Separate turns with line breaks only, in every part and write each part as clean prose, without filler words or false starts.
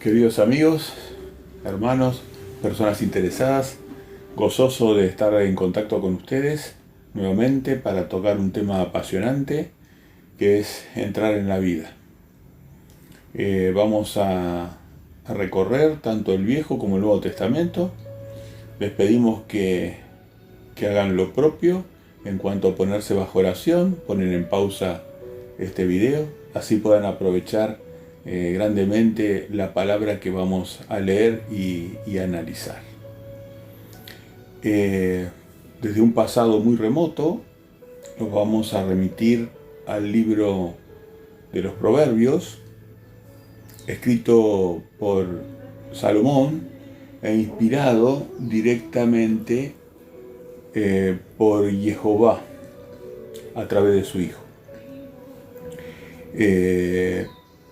Queridos amigos, hermanos, personas interesadas, gozoso de estar en contacto con ustedes nuevamente para tocar un tema apasionante que es entrar en la vida. Vamos a recorrer tanto el Viejo como el Nuevo Testamento. Les pedimos que hagan lo propio en cuanto a ponerse bajo oración, ponen en pausa este video, así puedan aprovechar grandemente la palabra que vamos a leer y analizar. Desde un pasado muy remoto, nos vamos a remitir al libro de los Proverbios, escrito por Salomón e inspirado directamente por Jehová a través de su hijo.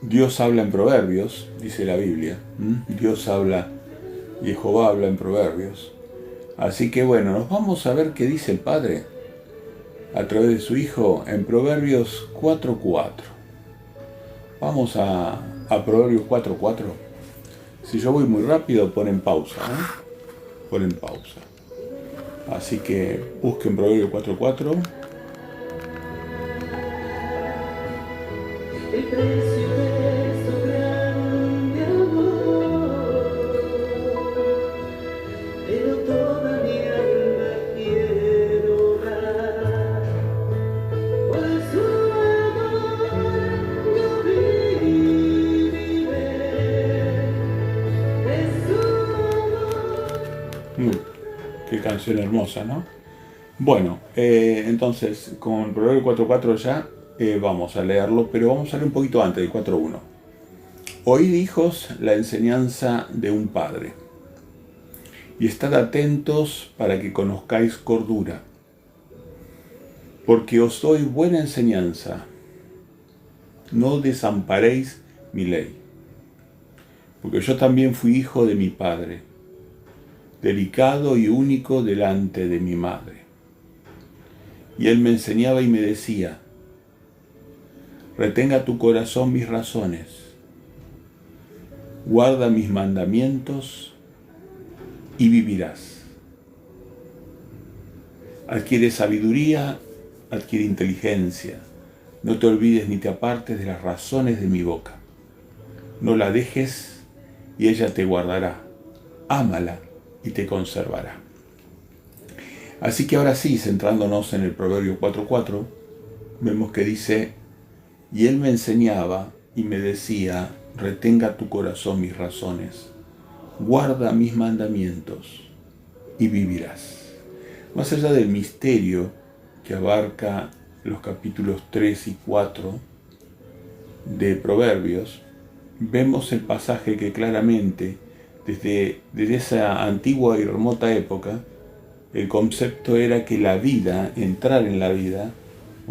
Dios habla en proverbios, dice la Biblia. Dios habla, Jehová habla en proverbios. Así que bueno, nos vamos a ver qué dice el Padre a través de su Hijo en Proverbios 4.4. Vamos a Proverbios 4.4. Si yo voy muy rápido, ponen pausa, ponen pausa. Así que busquen Proverbios 4.4.
El precio de su grande amor, pero toda mi alma quiero dar. Por su amor yo viviré, de su amor.
Qué canción hermosa, ¿no? Bueno, entonces con Proverbio 4.4 ya vamos a leerlo, pero vamos a leer un poquito antes, del 4.1. Oíd, hijos, la enseñanza de un padre, y estad atentos para que conozcáis cordura, porque os doy buena enseñanza, no desamparéis mi ley, porque yo también fui hijo de mi padre, delicado y único delante de mi madre. Y él me enseñaba y me decía: retenga tu corazón mis razones, guarda mis mandamientos y vivirás. Adquiere sabiduría, adquiere inteligencia, no te olvides ni te apartes de las razones de mi boca. No la dejes y ella te guardará, ámala y te conservará. Así que ahora sí, centrándonos en el Proverbio 4.4, vemos que dice: y él me enseñaba y me decía, retenga tu corazón mis razones, guarda mis mandamientos y vivirás. Más allá del misterio que abarca los capítulos 3 y 4 de Proverbios, vemos el pasaje que claramente, desde esa antigua y remota época, el concepto era que la vida, entrar en la vida,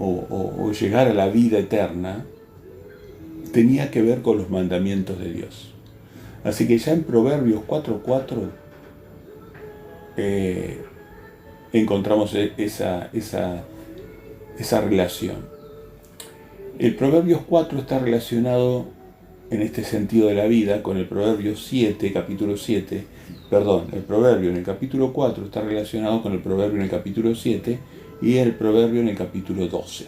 o llegar a la vida eterna, tenía que ver con los mandamientos de Dios. Así que ya en Proverbios 4.4 encontramos esa relación. El Proverbios 4 está relacionado en este sentido de la vida con el Proverbio 7, capítulo 7, el Proverbio en el capítulo 4 está relacionado con el Proverbio en el capítulo 7 y el Proverbio en el capítulo 12.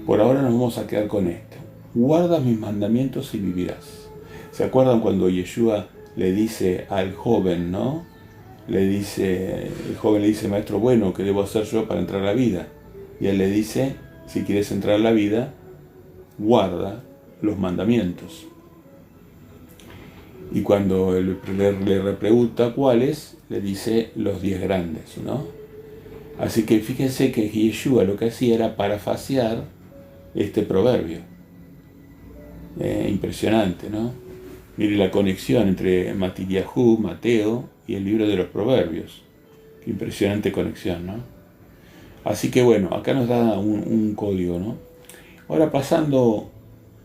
Por ahora nos vamos a quedar con esto. Guarda mis mandamientos y vivirás. ¿Se acuerdan cuando Yeshua le dice al joven, ¿no? El joven le dice: maestro bueno, ¿qué debo hacer yo para entrar a la vida? Y él le dice: si quieres entrar a la vida, guarda los mandamientos. Y cuando él le repregunta cuáles, le dice los 10 grandes, ¿no? Así que fíjense que Yeshua lo que hacía era parafasear este proverbio. Impresionante, ¿no? Mire la conexión entre Matilyahu, Mateo y el libro de los Proverbios. Qué impresionante conexión, ¿no? Así que bueno, acá nos da un código, ¿no? Ahora pasando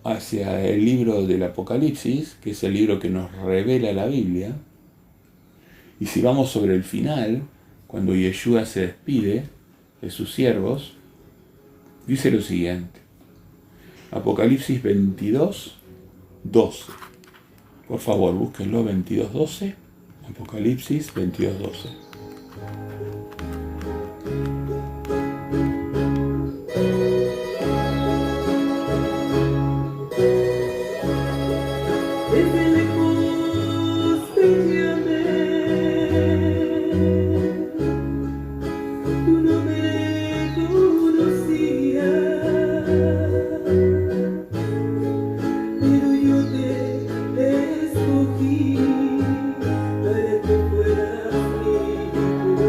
hacia el libro del Apocalipsis, que es el libro que nos revela la Biblia, y si vamos sobre el final, cuando Yeshua se despide de sus siervos, dice lo siguiente: Apocalipsis 22, 12. Por favor, búsquenlo, 22:12. Apocalipsis 22:12.
Desde lejos te llamé, tú no me conocías, pero yo te escogí para que fueras mi hijo.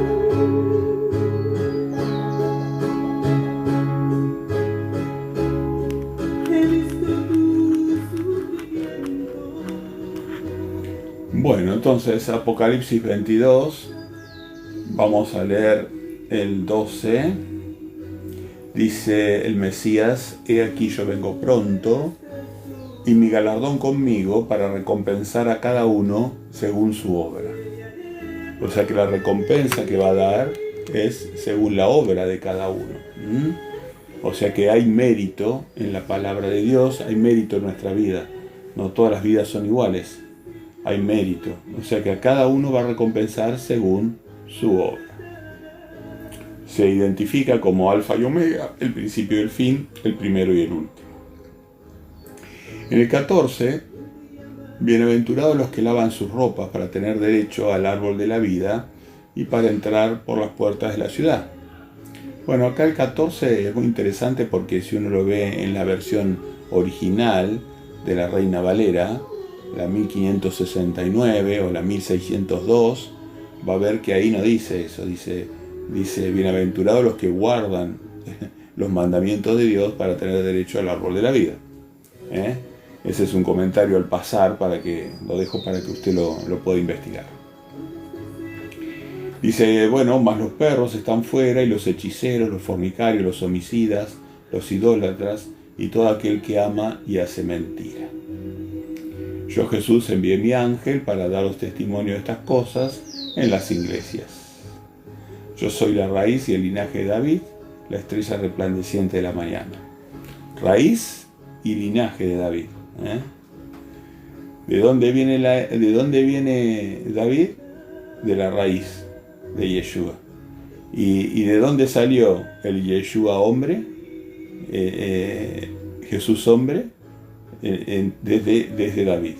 He visto tu sufrimiento.
Bueno, entonces Apocalipsis 22, vamos a leer el 12. Dice el Mesías: he aquí yo vengo pronto, y mi galardón conmigo para recompensar a cada uno según su obra. O sea que la recompensa que va a dar es según la obra de cada uno. O sea que hay mérito en la palabra de Dios, hay mérito en nuestra vida. No todas las vidas son iguales. Hay mérito. O sea que a cada uno va a recompensar según su obra. Se identifica como Alfa y Omega, el principio y el fin, el primero y el último. En el 14, bienaventurados los que lavan sus ropas para tener derecho al árbol de la vida y para entrar por las puertas de la ciudad. Bueno, acá el 14 es muy interesante porque si uno lo ve en la versión original de la Reina Valera, la 1569 o la 1602, va a ver que ahí no dice eso, dice bienaventurados los que guardan los mandamientos de Dios para tener derecho al árbol de la vida. Ese es un comentario al pasar, lo dejo para que usted lo pueda investigar. Dice, bueno, más los perros están fuera, y los hechiceros, los fornicarios, los homicidas, los idólatras, y todo aquel que ama y hace mentira. Yo, Jesús, envié mi ángel para daros testimonio de estas cosas en las iglesias. Yo soy la raíz y el linaje de David, la estrella resplandeciente de la mañana. Raíz y linaje de David. ¿De dónde viene David? De la raíz de Yeshua. ¿Y de dónde salió el Yeshua hombre? Jesús hombre, desde David.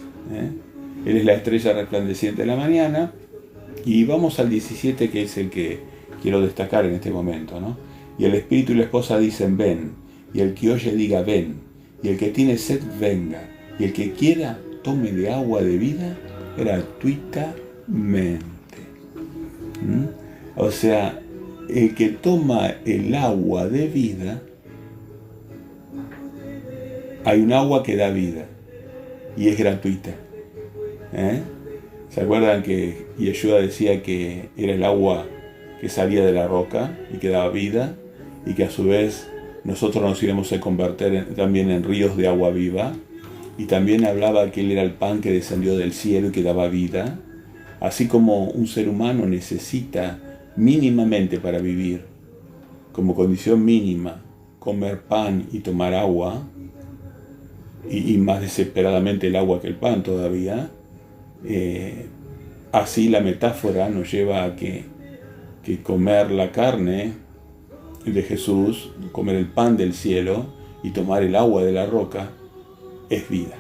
Él es la estrella resplandeciente de la mañana. Y vamos al 17, que es el que quiero destacar en este momento, ¿no? Y el espíritu y la esposa dicen ven, y el que oye diga ven, y el que tiene sed venga, y el que quiera tome de agua de vida gratuitamente. O sea, el que toma el agua de vida, hay un agua que da vida y es gratuita. ¿Se acuerdan que Yeshua decía que era el agua que salía de la roca y que daba vida, y que a su vez nosotros nos íbamos a convertir también en ríos de agua viva? Y también hablaba que Él era el pan que descendió del cielo y que daba vida. Así como un ser humano necesita mínimamente para vivir, como condición mínima, comer pan y tomar agua, y más desesperadamente el agua que el pan todavía, así la metáfora nos lleva a que comer la carne de Jesús, comer el pan del cielo y tomar el agua de la roca es vida.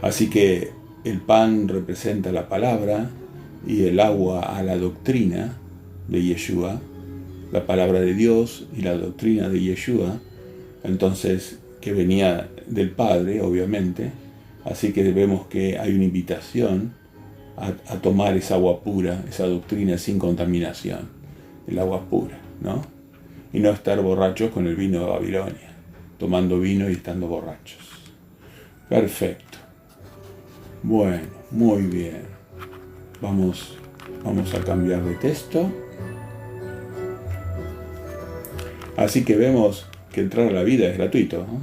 Así que el pan representa la palabra y el agua a la doctrina de Yeshua, la palabra de Dios y la doctrina de Yeshua, entonces que venía del Padre, obviamente. Así que vemos que hay una invitación a tomar esa agua pura, esa doctrina sin contaminación, el agua pura, ¿no? Y no estar borrachos con el vino de Babilonia, tomando vino y estando borrachos. Perfecto. Bueno, muy bien. Vamos a cambiar de texto. Así que vemos que entrar a la vida es gratuito, ¿no?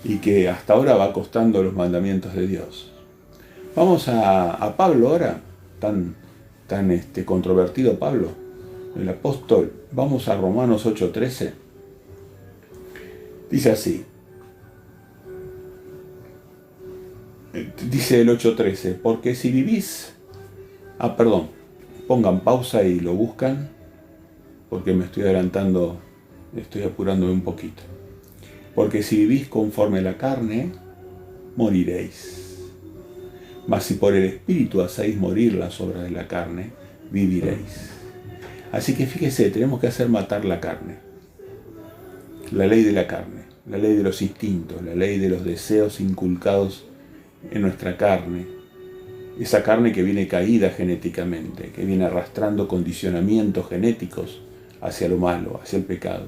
Y que hasta ahora va costando los mandamientos de Dios. Vamos a Pablo ahora, tan controvertido Pablo, el apóstol. Vamos a Romanos 8:13. Dice así: Dice el 8:13, porque si vivís... perdón, pongan pausa y lo buscan, porque me estoy adelantando, estoy apurándome un poquito. Porque si vivís conforme a la carne, moriréis. Mas si por el Espíritu hacéis morir las obras de la carne, viviréis. Así que fíjese, tenemos que hacer matar la carne. La ley de la carne, la ley de los instintos, la ley de los deseos inculcados en nuestra carne. Esa carne que viene caída genéticamente, que viene arrastrando condicionamientos genéticos hacia lo malo, hacia el pecado.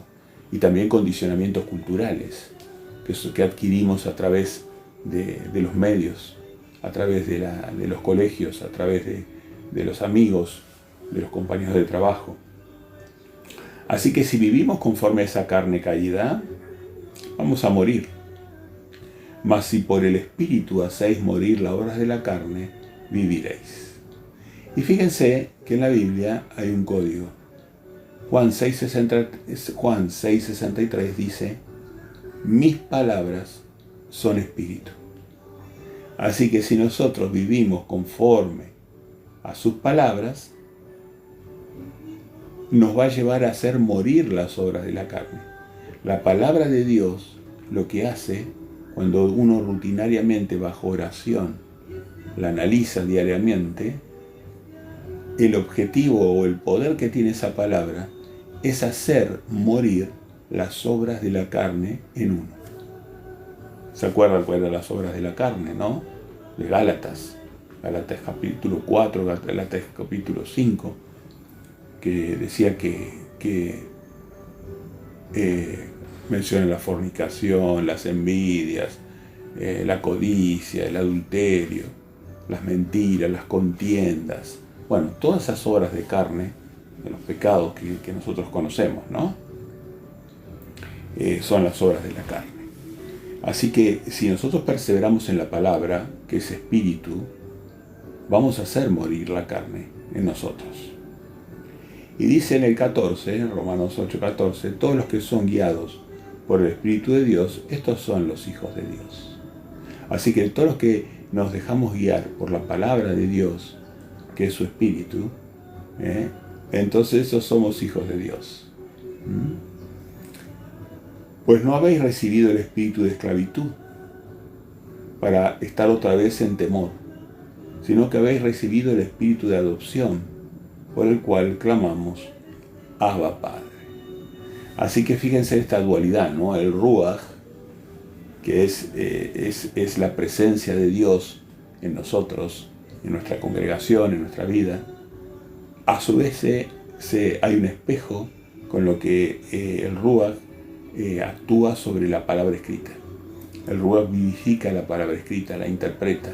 Y también condicionamientos culturales que adquirimos a través de los medios, a través de los colegios, a través de los amigos, de los compañeros de trabajo. Así que si vivimos conforme a esa carne caída, vamos a morir. Mas si por el Espíritu hacéis morir las obras de la carne, viviréis. Y fíjense que en la Biblia hay un código. Juan 6:63 dice, mis palabras son espíritu. Así que si nosotros vivimos conforme a sus palabras, nos va a llevar a hacer morir las obras de la carne. La palabra de Dios lo que hace, cuando uno rutinariamente bajo oración la analiza diariamente, el objetivo o el poder que tiene esa palabra es hacer morir las obras de la carne en uno. ¿Se acuerdan cuáles eran las obras de la carne, no? De Gálatas capítulo 4, Gálatas capítulo 5, que decía que menciona la fornicación, las envidias, la codicia, el adulterio, las mentiras, las contiendas. Bueno, todas esas obras de carne, de los pecados que nosotros conocemos, ¿no? Son las obras de la carne. Así que si nosotros perseveramos en la palabra, que es espíritu, vamos a hacer morir la carne en nosotros. Y dice en el 14, Romanos 8:14, todos los que son guiados por el Espíritu de Dios, estos son los hijos de Dios. Así que todos los que nos dejamos guiar por la palabra de Dios, que es su Espíritu, entonces esos somos hijos de Dios. Pues no habéis recibido el espíritu de esclavitud para estar otra vez en temor, sino que habéis recibido el espíritu de adopción, por el cual clamamos, Abba Padre. Así que fíjense esta dualidad, ¿no? El Ruach, que es la presencia de Dios en nosotros, en nuestra congregación, en nuestra vida. A su vez hay un espejo con lo que el Ruach actúa sobre la palabra escrita. El Ruach vivifica la palabra escrita, la interpreta,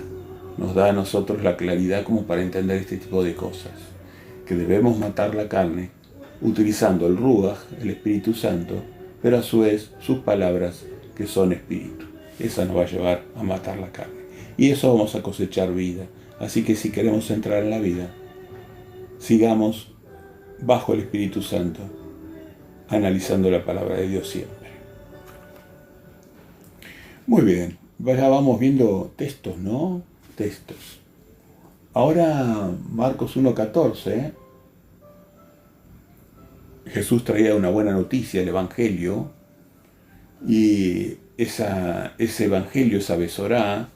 nos da a nosotros la claridad como para entender este tipo de cosas, que debemos matar la carne utilizando el Ruach, el Espíritu Santo, pero a su vez sus palabras que son espíritu. Esa nos va a llevar a matar la carne. Y eso vamos a cosechar vida. Así que si queremos entrar en la vida, sigamos bajo el Espíritu Santo, analizando la palabra de Dios siempre. Muy bien, ya vamos viendo textos, ¿no? Textos. Ahora Marcos 1:14, Jesús traía una buena noticia, el Evangelio, y ese Evangelio, esa besorá,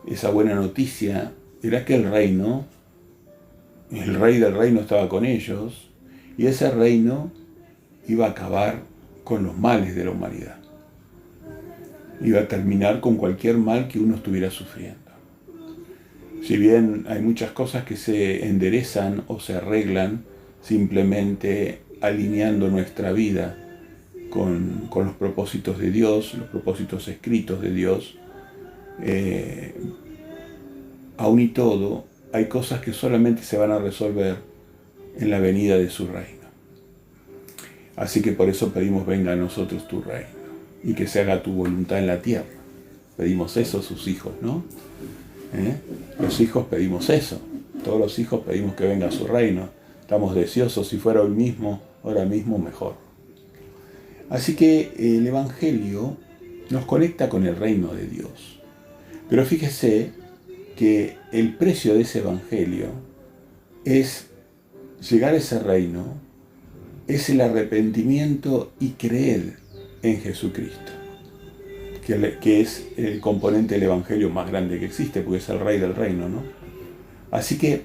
esa buena noticia, era que el rey del reino estaba con ellos, y ese reino iba a acabar con los males de la humanidad. Iba a terminar con cualquier mal que uno estuviera sufriendo. Si bien hay muchas cosas que se enderezan o se arreglan simplemente alineando nuestra vida con los propósitos de Dios, los propósitos escritos de Dios, aún y todo, hay cosas que solamente se van a resolver en la venida de su reino. Así que por eso pedimos, venga a nosotros tu reino, y que se haga tu voluntad en la tierra. Pedimos eso a sus hijos, ¿no? Los hijos pedimos eso. Todos los hijos pedimos que venga a su reino. Estamos deseosos, si fuera hoy mismo, ahora mismo mejor. Así que el Evangelio nos conecta con el reino de Dios. Pero fíjese que el precio de ese evangelio es llegar a ese reino, es el arrepentimiento y creer en Jesucristo, que es el componente del evangelio más grande que existe, porque es el rey del reino, ¿no? Así que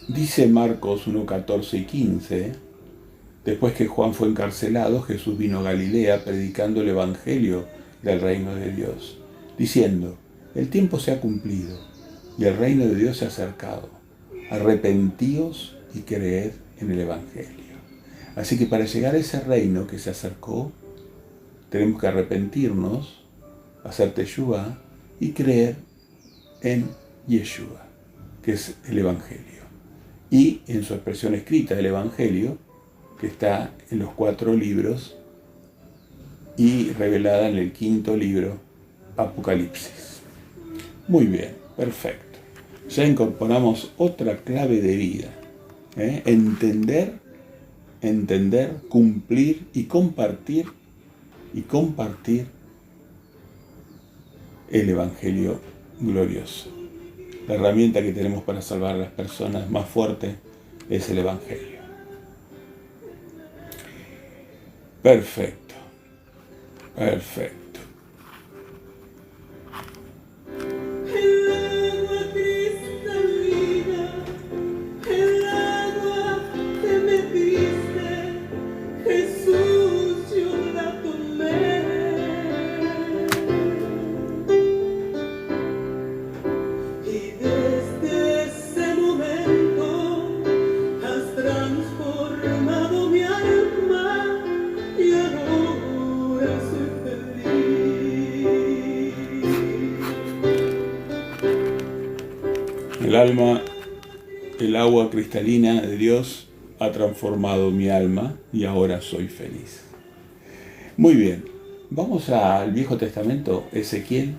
dice Marcos 1, 14 y 15, después que Juan fue encarcelado, Jesús vino a Galilea predicando el evangelio del reino de Dios, diciendo: el tiempo se ha cumplido y el reino de Dios se ha acercado. Arrepentíos y creed en el evangelio. Así que para llegar a ese reino que se acercó, tenemos que arrepentirnos, hacer teshuvá y creer en Yeshua, que es el evangelio. Y en su expresión escrita del evangelio, que está en los 4 libros y revelada en el 5.º libro, Apocalipsis. Muy bien, perfecto. Ya incorporamos otra clave de vida. Entender, cumplir y compartir el evangelio glorioso. La herramienta que tenemos para salvar a las personas más fuerte es el evangelio. Perfecto. Perfecto.
El agua cristalina, el agua que me diste, Jesús, yo la tomé. Y desde ese momento has transformado mi alma y ahora soy feliz.
El agua cristalina de Dios ha transformado mi alma y ahora soy feliz. Muy bien, vamos al Viejo Testamento, Ezequiel,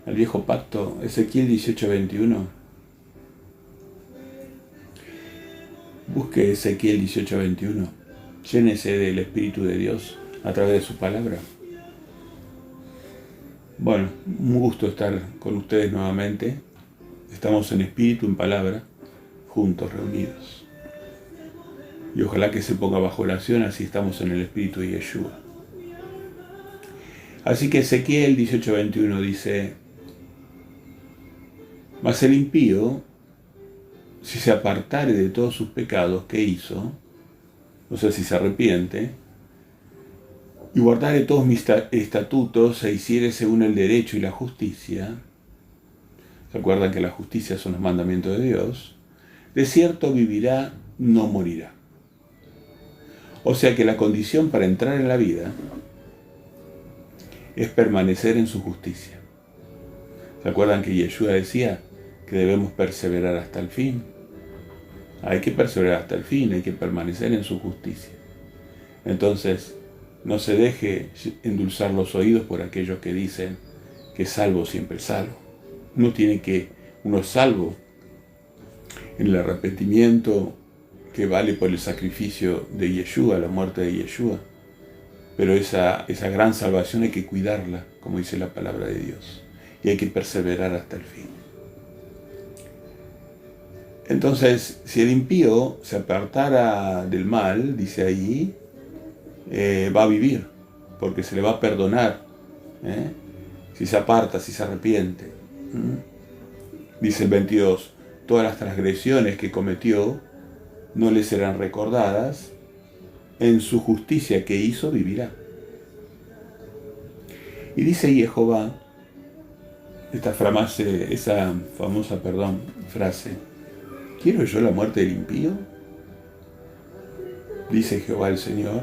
al Viejo Pacto, Ezequiel 18:21. Busque Ezequiel 18:21. Llénese del Espíritu de Dios a través de su palabra. Bueno, un gusto estar con ustedes nuevamente. Estamos en espíritu, en palabra, juntos, reunidos. Y ojalá que se ponga bajo oración, así estamos en el espíritu de Yeshua. Así que Ezequiel 18:21 dice: mas el impío, si se apartare de todos sus pecados que hizo, o sea, si se arrepiente, y guardare todos mis estatutos e hiciere según el derecho y la justicia, ¿se acuerdan que la justicia son los mandamientos de Dios? De cierto vivirá, no morirá. O sea que la condición para entrar en la vida es permanecer en su justicia. ¿Se acuerdan que Yeshua decía que debemos perseverar hasta el fin? Hay que perseverar hasta el fin, hay que permanecer en su justicia. Entonces, no se deje endulzar los oídos por aquellos que dicen que salvo siempre salvo. Uno es salvo en el arrepentimiento que vale por el sacrificio de Yeshua, la muerte de Yeshua. Pero esa gran salvación hay que cuidarla, como dice la palabra de Dios. Y hay que perseverar hasta el fin. Entonces, si el impío se apartara del mal, dice ahí, va a vivir, porque se le va a perdonar, si se aparta, si se arrepiente. Dice el 22, todas las transgresiones que cometió no le serán recordadas, en su justicia que hizo vivirá. Y dice Jehová, esa famosa frase, ¿quiero yo la muerte del impío? Dice Jehová el Señor,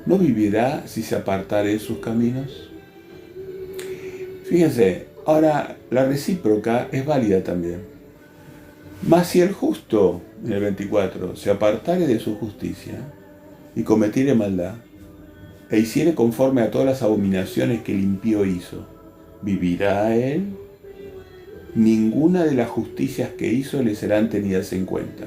¿no vivirá si se apartare de sus caminos? Fíjense, ahora la recíproca es válida también. Mas si el justo, en el 24, se apartare de su justicia y cometiere maldad, e hiciere conforme a todas las abominaciones que el impío hizo, ¿vivirá él? Ninguna de las justicias que hizo le serán tenidas en cuenta.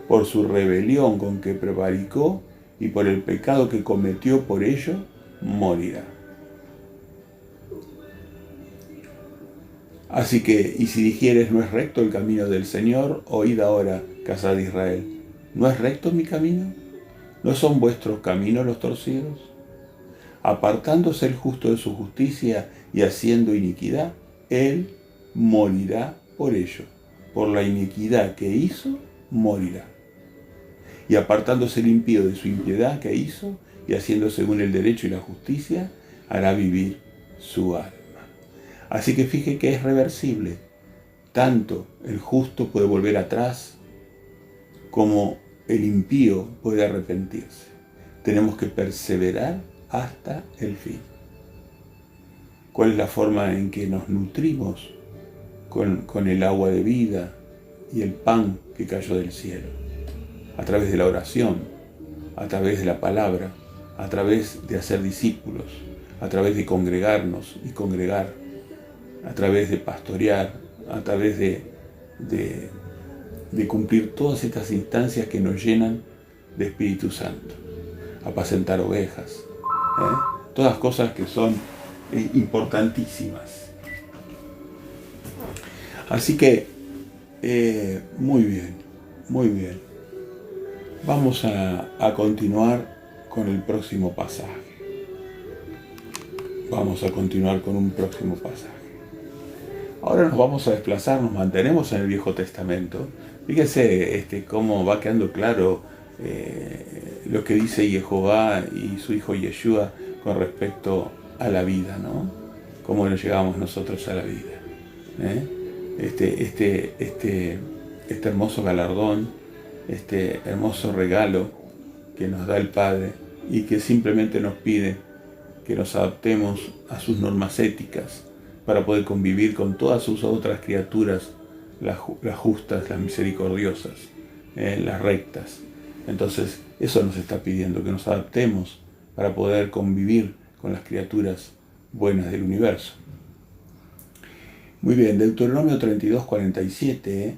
Por su rebelión con que prevaricó y por el pecado que cometió por ello, morirá. Así que, y si dijeres, no es recto el camino del Señor, oíd ahora, casa de Israel, ¿no es recto mi camino? ¿No son vuestros caminos los torcidos? Apartándose el justo de su justicia y haciendo iniquidad, él morirá por ello. Por la iniquidad que hizo, morirá. Y apartándose el impío de su impiedad que hizo, y haciendo según el derecho y la justicia, hará vivir su alma. Así que fije que es reversible. Tanto el justo puede volver atrás, como el impío puede arrepentirse. Tenemos que perseverar hasta el fin. ¿Cuál es la forma en que nos nutrimos con el agua de vida y el pan que cayó del cielo? A través de la oración, a través de la palabra, a través de hacer discípulos, a través de congregarnos y congregar, a través de pastorear, a través de cumplir todas estas instancias que nos llenan de Espíritu Santo. Apacentar ovejas, todas cosas que son importantísimas. Así que, muy bien, muy bien. Vamos a continuar con el próximo pasaje. Vamos a continuar con un próximo pasaje. Ahora nos vamos a desplazar, nos mantenemos en el Viejo Testamento. Fíjense cómo va quedando claro lo que dice Jehová y su Hijo Yeshua con respecto a la vida, ¿no? Cómo nos llegamos nosotros a la vida. Este hermoso galardón, este hermoso regalo que nos da el Padre y que simplemente nos pide que nos adaptemos a sus normas éticas para poder convivir con todas sus otras criaturas, las justas, las misericordiosas, las rectas. Entonces, eso nos está pidiendo, que nos adaptemos para poder convivir con las criaturas buenas del universo. Muy bien, Deuteronomio 32:47,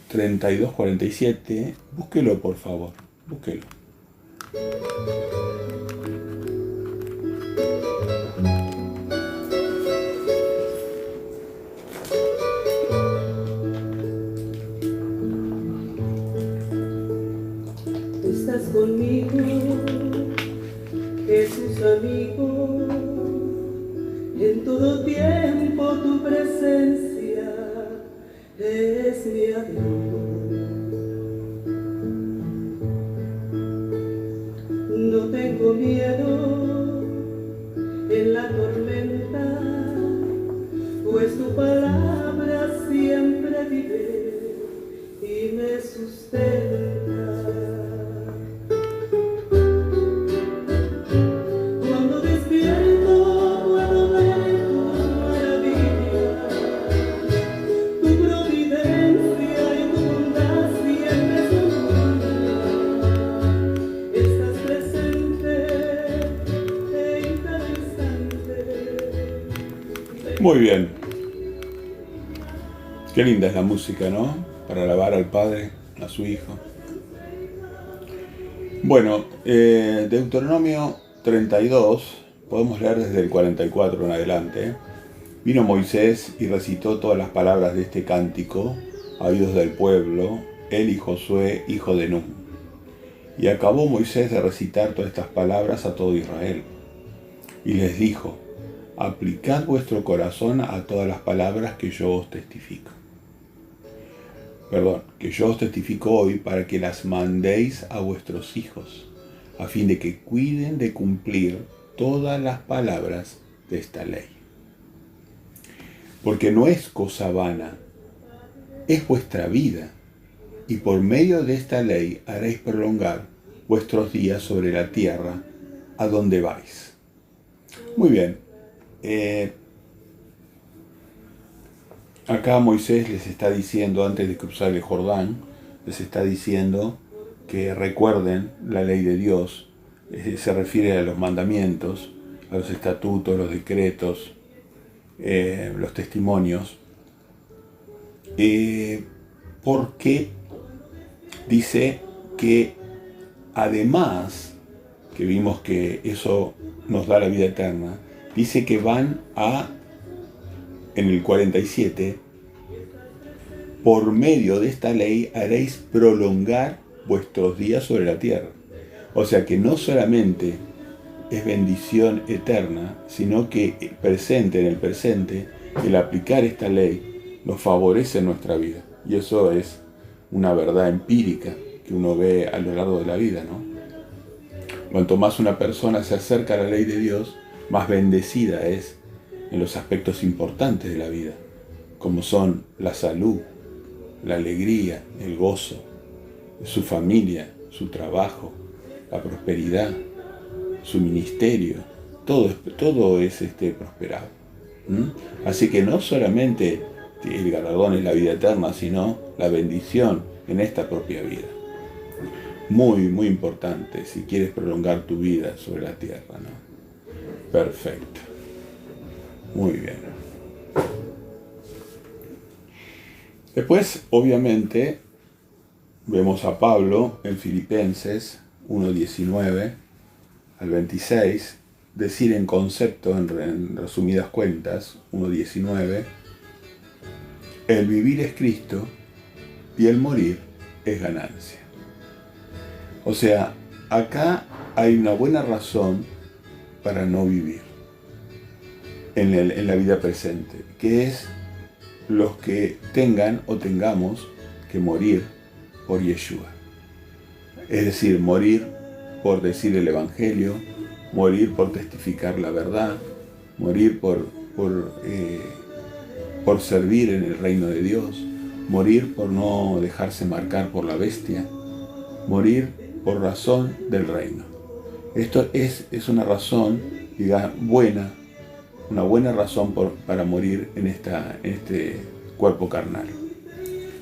32:47, búsquelo por favor, búsquelo.
Estás conmigo, Jesús amigo, en todo tiempo tu presencia es mi abrigo. No tengo miedo en la tormenta, pues tu palabra siempre vive y me sustenta.
Muy bien. Qué linda es la música, ¿no? Para alabar al Padre, a su Hijo. Bueno, Deuteronomio 32, podemos leer desde el 44 en adelante. Vino Moisés y recitó todas las palabras de este cántico a oídos del pueblo, él y Josué, hijo de Nun. Y acabó Moisés de recitar todas estas palabras a todo Israel. Y les dijo: aplicad vuestro corazón a todas las palabras que yo os testifico. Que yo os testifico hoy, para que las mandéis a vuestros hijos, a fin de que cuiden de cumplir todas las palabras de esta ley. Porque no es cosa vana, es vuestra vida, y por medio de esta ley haréis prolongar vuestros días sobre la tierra a donde vais. Muy bien. Acá Moisés les está diciendo, antes de cruzar el Jordán, les está diciendo que recuerden la ley de Dios. Se refiere a los mandamientos, a los estatutos, los decretos, los testimonios, porque dice que además, que vimos que eso nos da la vida eterna, dice que van a en el 47, por medio de esta ley haréis prolongar vuestros días sobre la tierra. O sea que no solamente es bendición eterna, sino que en el presente, el aplicar esta ley nos favorece en nuestra vida. Y eso es una verdad empírica que uno ve a lo largo de la vida, ¿no? Cuanto más una persona se acerca a la ley de Dios, más bendecida es en los aspectos importantes de la vida, como son la salud, la alegría, el gozo, su familia, su trabajo, la prosperidad, su ministerio, todo es prosperado. Así que no solamente el galardón es la vida eterna, sino la bendición en esta propia vida. Muy, muy importante si quieres prolongar tu vida sobre la tierra, ¿no? Perfecto. Muy bien. Después, obviamente, vemos a Pablo en Filipenses 1:19 al 26, decir en concepto, en resumidas cuentas, 1:19, el vivir es Cristo y el morir es ganancia. O sea, acá hay una buena razón para no vivir en la vida presente, que es los que tengan o tengamos que morir por Yeshua. Es decir, morir por decir el Evangelio, morir por testificar la verdad, morir por servir en el reino de Dios, morir por no dejarse marcar por la bestia, morir por razón del reino. Esto es una razón, digamos, buena, una buena razón para morir en este cuerpo carnal.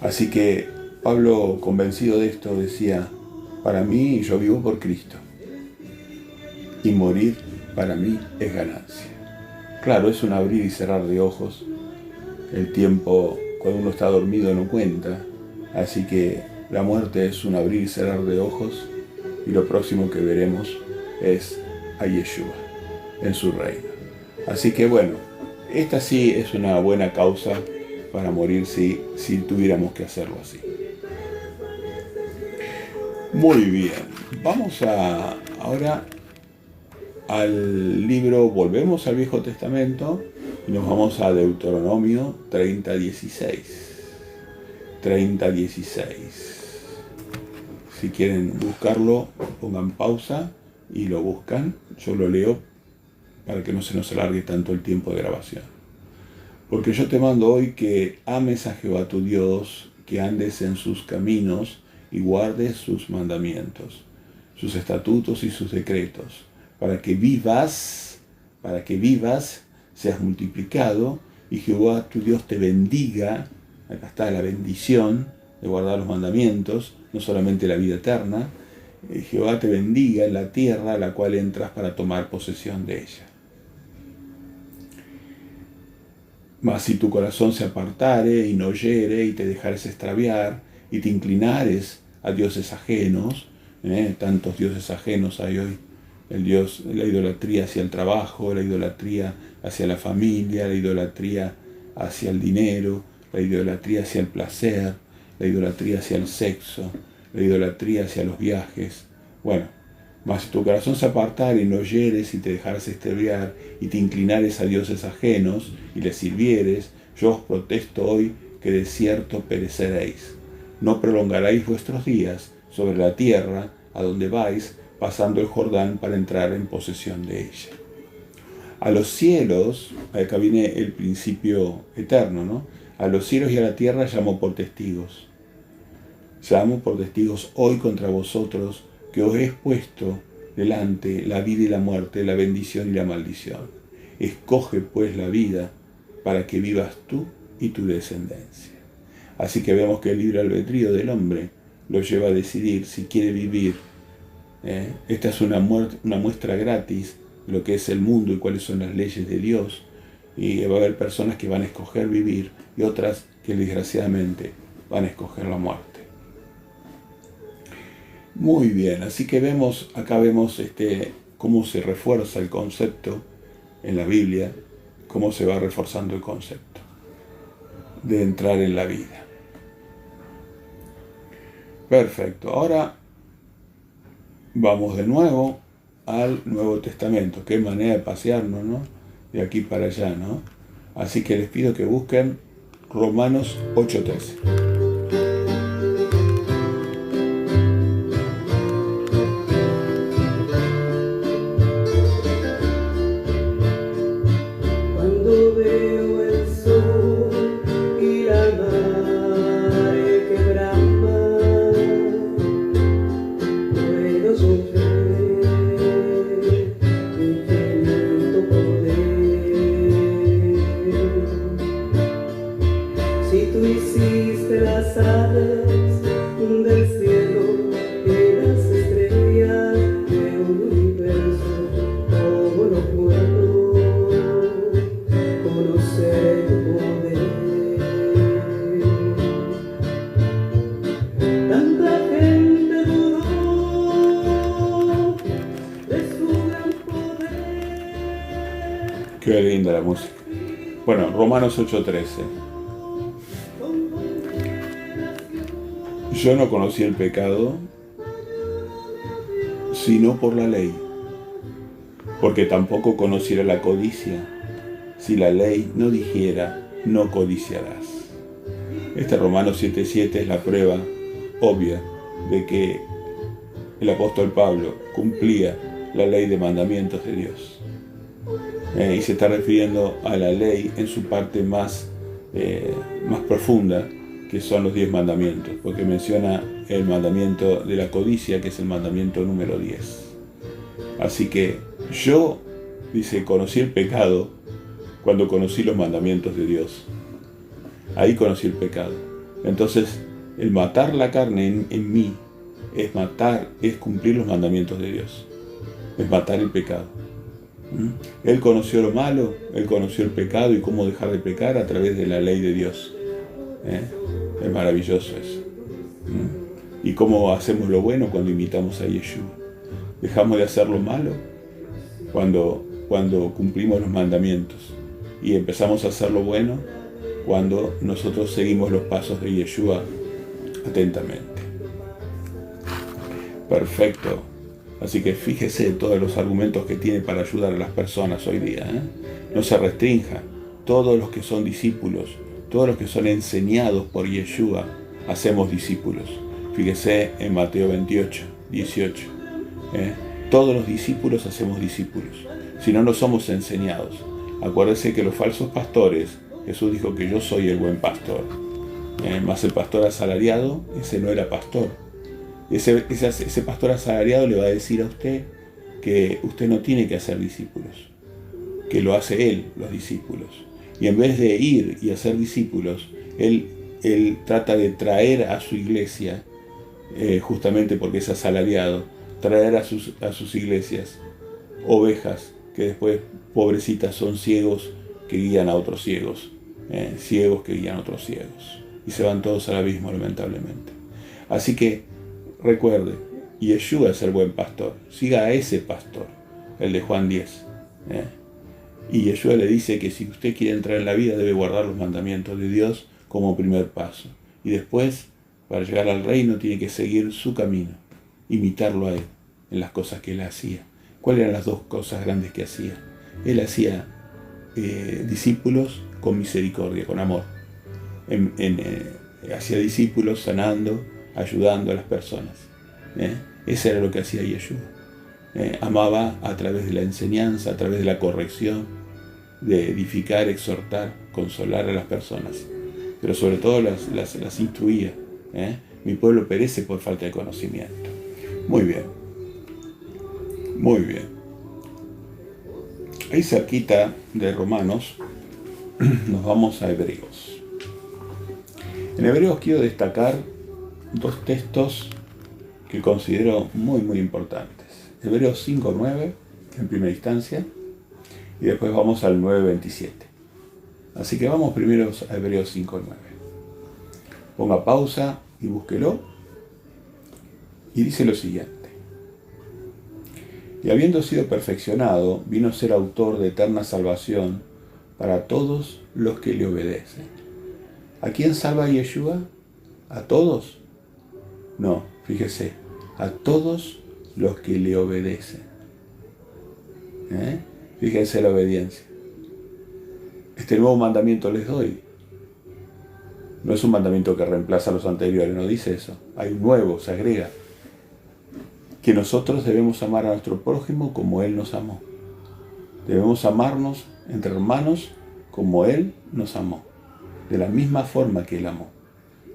Así que Pablo, convencido de esto, decía: para mí, yo vivo por Cristo, y morir para mí es ganancia. Claro, es un abrir y cerrar de ojos. El tiempo, cuando uno está dormido, no cuenta. Así que la muerte es un abrir y cerrar de ojos, y lo próximo que veremos es a Yeshua en su reino. Así que bueno, esta sí es una buena causa para morir si tuviéramos que hacerlo así. Muy bien, vamos ahora al libro, volvemos al Viejo Testamento y nos vamos a Deuteronomio 30:16. 30:16. Si quieren buscarlo, pongan pausa y lo buscan. Yo lo leo para que no se nos alargue tanto el tiempo de grabación. Porque yo te mando hoy que ames a Jehová tu Dios, que andes en sus caminos y guardes sus mandamientos, sus estatutos y sus decretos, para que vivas, seas multiplicado, y Jehová tu Dios te bendiga. Acá está la bendición de guardar los mandamientos, no solamente la vida eterna. Jehová te bendiga en la tierra a la cual entras para tomar posesión de ella. Mas si tu corazón se apartare y no oyere y te dejares extraviar y te inclinares a dioses ajenos, tantos dioses ajenos hay hoy, la idolatría hacia el trabajo, la idolatría hacia la familia, la idolatría hacia el dinero, la idolatría hacia el placer, la idolatría hacia el sexo, la idolatría hacia los viajes. Bueno, mas si tu corazón se apartare y no oyeres y te dejares extraviar y te inclinares a dioses ajenos y les sirvieres, yo os protesto hoy que de cierto pereceréis. No prolongaréis vuestros días sobre la tierra a donde vais, pasando el Jordán para entrar en posesión de ella. A los cielos, acá viene el principio eterno, ¿no? A los cielos y a la tierra llamo por testigos. Llamo por testigos hoy contra vosotros, que os he expuesto delante la vida y la muerte, la bendición y la maldición. Escoge pues la vida para que vivas tú y tu descendencia. Así que vemos que el libre albedrío del hombre lo lleva a decidir si quiere vivir. Esta es una muestra gratis de lo que es el mundo y cuáles son las leyes de Dios. Y va a haber personas que van a escoger vivir y otras que desgraciadamente van a escoger la muerte. Muy bien, así que acá vemos cómo se refuerza el concepto en la Biblia cómo se va reforzando el concepto de entrar en la vida. Perfecto. Ahora vamos de nuevo al Nuevo Testamento. Qué manera de pasearnos, ¿no? De aquí para allá, ¿no? Así que les pido que busquen Romanos 8:13.
Cuando veo el sol y la mar que brama, puedo sufrir infinito poder. Si tú hiciste las aves del cielo y las estrellas de un universo, ¿cómo no puedo conocer tu poder? Tanta gente dudó de su gran poder.
Qué linda la música. Bueno, Romanos 8:13. Yo no conocí el pecado sino por la ley, porque tampoco conociera la codicia si la ley no dijera, no codiciarás. Este Romanos 7:7 es la prueba obvia de que el apóstol Pablo cumplía la ley de mandamientos de Dios. Y se está refiriendo a la ley en su parte más profunda, que son los 10 mandamientos, porque menciona el mandamiento de la codicia, que es el mandamiento número 10. Así que yo, dice, conocí el pecado cuando conocí los mandamientos de Dios. Ahí conocí el pecado. Entonces, el matar la carne en mí es cumplir los mandamientos de Dios, es matar el pecado. Él conoció lo malo, él conoció el pecado y cómo dejar de pecar a través de la ley de Dios. Es maravilloso eso. ¿Y cómo hacemos lo bueno? Cuando imitamos a Yeshua. Dejamos de hacer lo malo cuando cumplimos los mandamientos, y empezamos a hacer lo bueno cuando nosotros seguimos los pasos de Yeshua atentamente. Perfecto. Así que fíjese todos los argumentos que tiene para ayudar a las personas hoy día. No se restrinja. Todos los que son discípulos, todos los que son enseñados por Yeshua, hacemos discípulos. Fíjese en Mateo 28:18. Todos los discípulos hacemos discípulos. Si no, no somos enseñados. Acuérdese que los falsos pastores, Jesús dijo que yo soy el buen pastor. Más el pastor asalariado, ese no era pastor. Ese pastor asalariado le va a decir a usted que usted no tiene que hacer discípulos, que lo hace él, los discípulos. Y en vez de ir y hacer discípulos, él trata de traer a su iglesia, justamente porque es asalariado, traer a sus iglesias ovejas que después, pobrecitas, son ciegos que guían a otros ciegos, ciegos que guían a otros ciegos, y se van todos al abismo, lamentablemente. Así que recuerde, Yeshua es el buen pastor. Siga a ese pastor, el de Juan 10. Y Yeshua le dice que si usted quiere entrar en la vida, debe guardar los mandamientos de Dios como primer paso. Y después, para llegar al reino, tiene que seguir su camino, imitarlo a él en las cosas que él hacía. ¿Cuáles eran las dos cosas grandes que hacía? Él hacía discípulos con misericordia, con amor. Hacía discípulos sanando, ayudando a las personas. Eso era lo que hacía Yeshua. Amaba a través de la enseñanza, a través de la corrección, de edificar, exhortar, consolar a las personas. Pero sobre todo las instruía. Mi pueblo perece por falta de conocimiento. Muy bien. Muy bien. Ahí cerquita de Romanos nos vamos a Hebreos. En Hebreos quiero destacar dos textos que considero muy muy importantes. Hebreos 5:9 en primera instancia, y después vamos al 9:27. Así que vamos primero a Hebreos 5:9. Ponga pausa y búsquelo. Y dice lo siguiente: y habiendo sido perfeccionado, vino a ser autor de eterna salvación para todos los que le obedecen. ¿A quién salva Yeshua? ¿A todos? No, fíjese, a todos los que le obedecen. Fíjense la obediencia. Este nuevo mandamiento les doy. No es un mandamiento que reemplaza a los anteriores, no dice eso. Hay un nuevo, se agrega. Que nosotros debemos amar a nuestro prójimo como Él nos amó. Debemos amarnos entre hermanos como Él nos amó. De la misma forma que Él amó.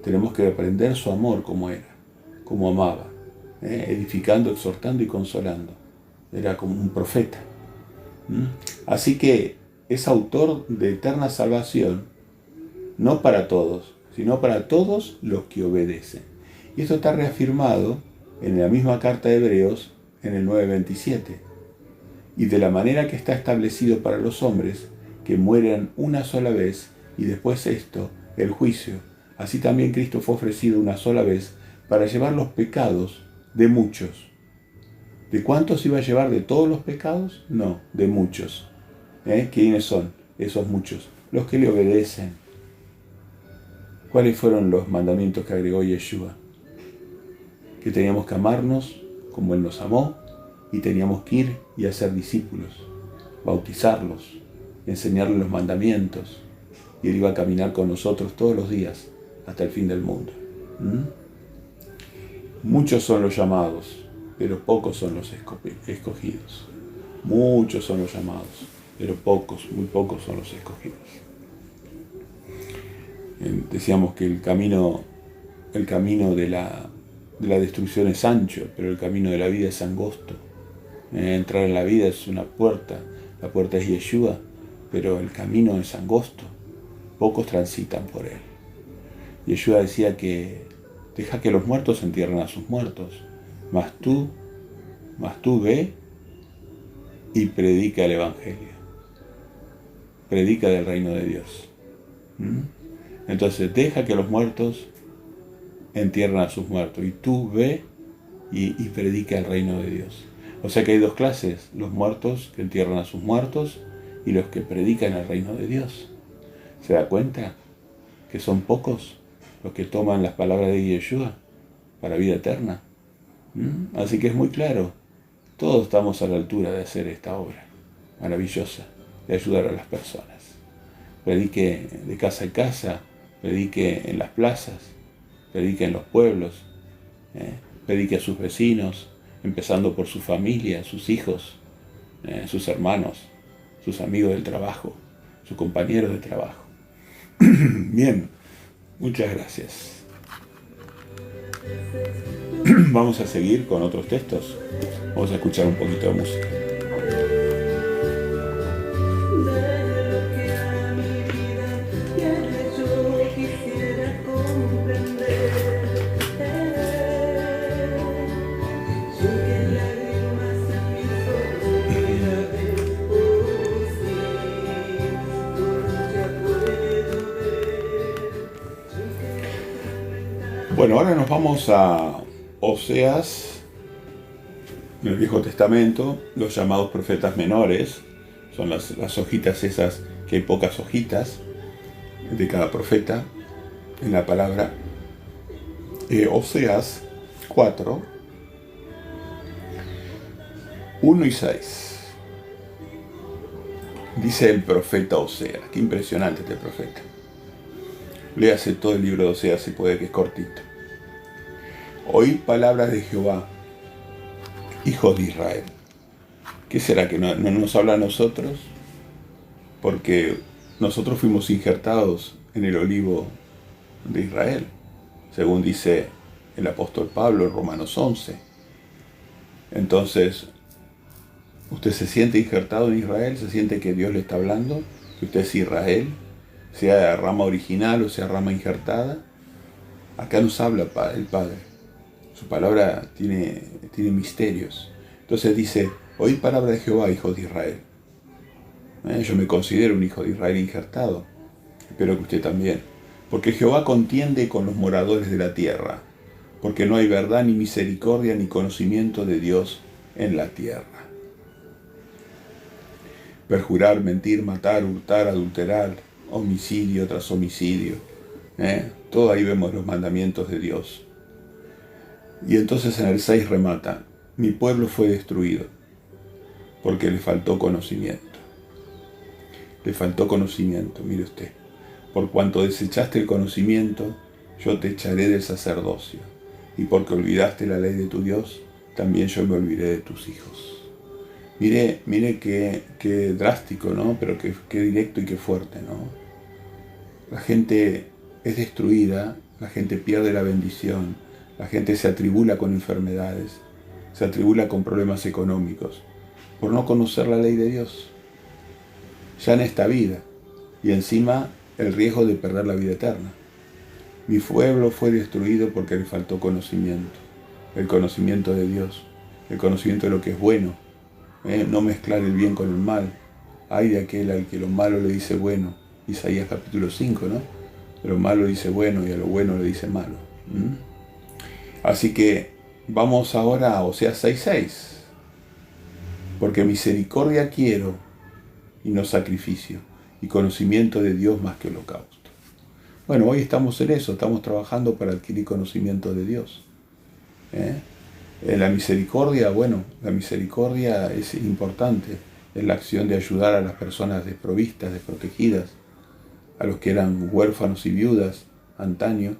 Tenemos que aprender su amor como era, como amaba. Edificando, exhortando y consolando. Era como un profeta. Así que es autor de eterna salvación, no para todos, sino para todos los que obedecen. Y esto está reafirmado en la misma carta de Hebreos, en el 9:27. Y de la manera que está establecido para los hombres, que mueran una sola vez, y después esto, el juicio, así también Cristo fue ofrecido una sola vez para llevar los pecados de muchos. ¿De cuántos iba a llevar? ¿De todos los pecados? No, de muchos. ¿Quiénes son esos muchos? Los que le obedecen. ¿Cuáles fueron los mandamientos que agregó Yeshua? Que teníamos que amarnos como Él nos amó y teníamos que ir y hacer discípulos, bautizarlos, enseñarles los mandamientos, y Él iba a caminar con nosotros todos los días hasta el fin del mundo. Muchos son los llamados, pero pocos son los escogidos. Muchos son los llamados, pero muy pocos son los escogidos. Decíamos que el camino de la destrucción es ancho, pero el camino de la vida es angosto. Entrar en la vida es una puerta, la puerta es Yeshua, pero el camino es angosto, pocos transitan por él. Yeshua decía que deja que los muertos entierren a sus muertos, mas tú ve y predica el Evangelio, predica del reino de Dios. Entonces deja que los muertos entierren a sus muertos, y tú ve y predica el reino de Dios. O sea que hay dos clases, los muertos que entierran a sus muertos y los que predican el reino de Dios. ¿Se da cuenta que son pocos los que toman las palabras de Yeshua para vida eterna? Así que es muy claro, todos estamos a la altura de hacer esta obra maravillosa, de ayudar a las personas. Predique de casa en casa, predique en las plazas, predique en los pueblos, predique a sus vecinos, empezando por su familia, sus hijos, sus hermanos, sus amigos del trabajo, sus compañeros de trabajo. Bien, muchas gracias. Vamos a seguir con otros textos. Vamos a escuchar un poquito de música. Bueno, ahora nos vamos a Oseas, en el Viejo Testamento, los llamados profetas menores. Son las hojitas esas, que hay pocas hojitas de cada profeta en la palabra. Oseas 4, 1 y 6. Dice el profeta Oseas. Qué impresionante este profeta. Léase todo el libro de Oseas si puede, que es cortito. Oíd palabras de Jehová, hijos de Israel. ¿Qué será que no nos habla a nosotros? Porque nosotros fuimos injertados en el olivo de Israel, según dice el apóstol Pablo en Romanos 11. Entonces, ¿usted se siente injertado en Israel? ¿Se siente que Dios le está hablando? ¿Que usted es Israel? Sea rama original o sea rama injertada. Acá nos habla el Padre. Su palabra tiene misterios. Entonces dice, oíd palabra de Jehová, hijos de Israel. Yo me considero un hijo de Israel injertado. Espero que usted también. Porque Jehová contiende con los moradores de la tierra. Porque no hay verdad, ni misericordia, ni conocimiento de Dios en la tierra. perjurar, mentir, matar, hurtar, adulterar, homicidio tras homicidio. Todo ahí vemos los mandamientos de Dios. Y entonces en el 6 remata: mi pueblo fue destruido porque le faltó conocimiento. Le faltó conocimiento, mire usted. Por cuanto desechaste el conocimiento, yo te echaré del sacerdocio. Y porque olvidaste la ley de tu Dios, también yo me olvidaré de tus hijos. Mire qué drástico, ¿no? Pero qué directo y qué fuerte, ¿no? La gente es destruida, la gente pierde la bendición, la gente se atribula con enfermedades, se atribula con problemas económicos, por no conocer la ley de Dios, ya en esta vida, y encima el riesgo de perder la vida eterna. Mi pueblo fue destruido porque le faltó conocimiento, el conocimiento de Dios, el conocimiento de lo que es bueno, no mezclar el bien con el mal. Ay de aquel al que lo malo le dice bueno, Isaías capítulo 5, ¿no? A lo malo le dice bueno y a lo bueno le dice malo. Así que vamos ahora a Oseas 6:6, porque misericordia quiero y no sacrificio, y conocimiento de Dios más que holocausto. Bueno, hoy estamos en eso, estamos trabajando para adquirir conocimiento de Dios. En la misericordia, bueno, la misericordia es importante en la acción de ayudar a las personas desprovistas, desprotegidas, a los que eran huérfanos y viudas antaño